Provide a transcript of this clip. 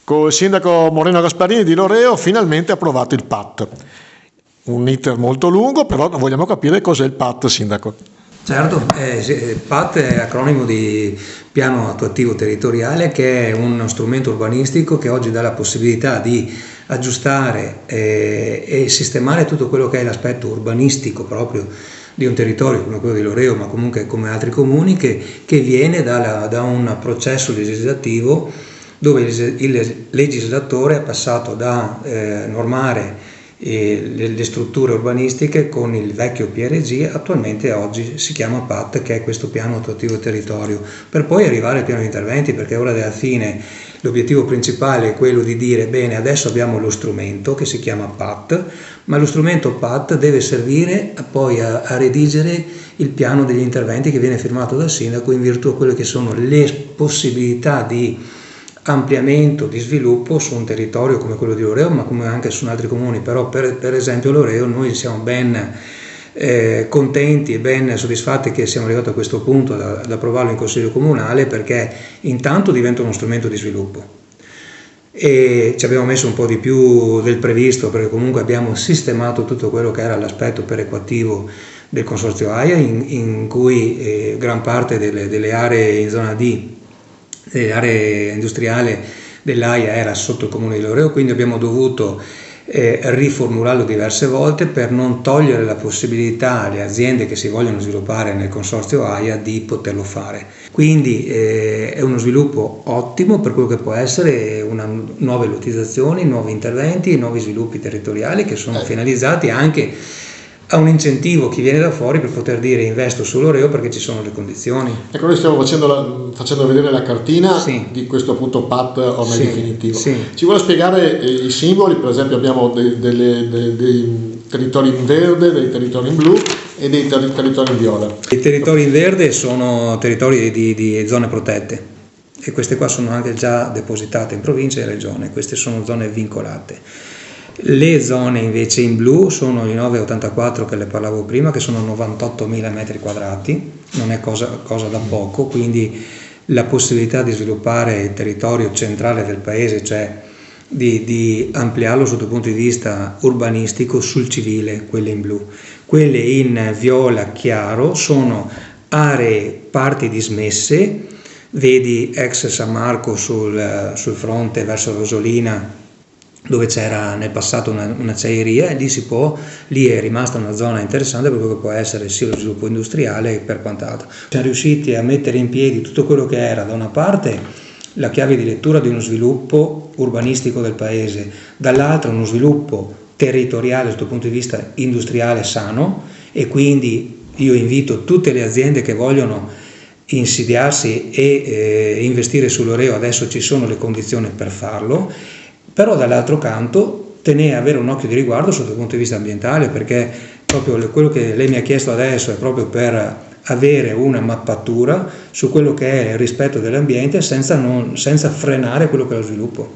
Col sindaco Moreno Gasparini di Loreo finalmente approvato il PAT. Un iter molto lungo, però vogliamo capire cos'è il PAT, sindaco. Certo, PAT è acronimo di Piano Attuativo Territoriale, che è uno strumento urbanistico che oggi dà la possibilità di aggiustare e sistemare tutto quello che è l'aspetto urbanistico proprio di un territorio come quello di Loreo, ma comunque come altri comuni, che viene da un processo legislativo dove il legislatore è passato da normare le strutture urbanistiche con il vecchio PRG, attualmente oggi si chiama PAT, che è questo piano attuativo territorio, per poi arrivare al piano di interventi, perché ora alla fine l'obiettivo principale è quello di dire bene, adesso abbiamo lo strumento che si chiama PAT, ma lo strumento PAT deve servire poi a redigere il piano degli interventi che viene firmato dal sindaco in virtù di quelle che sono le possibilità di ampliamento, di sviluppo su un territorio come quello di Loreo, ma come anche su altri comuni. Però per esempio Loreo noi siamo ben contenti e ben soddisfatti che siamo arrivati a questo punto ad approvarlo in Consiglio Comunale, perché intanto diventa uno strumento di sviluppo e ci abbiamo messo un po' di più del previsto, perché comunque abbiamo sistemato tutto quello che era l'aspetto perequativo del Consorzio AIA, in cui gran parte delle aree in zona D, l'area industriale dell'AIA era sotto il comune di Loreo, quindi abbiamo dovuto riformularlo diverse volte per non togliere la possibilità alle aziende che si vogliono sviluppare nel consorzio AIA di poterlo fare. Quindi è uno sviluppo ottimo per quello che può essere nuove lottizzazioni, nuovi interventi e nuovi sviluppi territoriali che sono finalizzati anche a un incentivo chi viene da fuori per poter dire investo su Loreo perché ci sono le condizioni. Ecco, noi stiamo facendo vedere la cartina di questo appunto PAT ormai definitivo. Ci vuole spiegare i simboli? Per esempio abbiamo dei territori in verde, dei territori in blu e dei territori in viola. I territori in verde sono territori di zone protette e queste qua sono anche già depositate in provincia e regione, queste sono zone vincolate. Le zone invece in blu sono i 984 che le parlavo prima, che sono 98.000 metri quadrati, non è cosa da poco, quindi la possibilità di sviluppare il territorio centrale del paese, cioè di ampliarlo sotto il punto di vista urbanistico sul civile, quelle in blu. Quelle in viola chiaro sono aree, parti dismesse, vedi ex San Marco sul fronte verso Rosolina, dove c'era nel passato un'acciaieria, e lì è rimasta una zona interessante per quello che può essere sia lo sviluppo industriale e per quant'altro. Siamo riusciti a mettere in piedi tutto quello che era da una parte la chiave di lettura di uno sviluppo urbanistico del paese, dall'altra uno sviluppo territoriale sotto il punto di vista industriale sano, e quindi io invito tutte le aziende che vogliono insediarsi e investire su Loreo, adesso ci sono le condizioni per farlo. Però dall'altro canto avere un occhio di riguardo sotto il punto di vista ambientale, perché proprio quello che lei mi ha chiesto adesso è proprio per avere una mappatura su quello che è il rispetto dell'ambiente senza frenare quello che è lo sviluppo.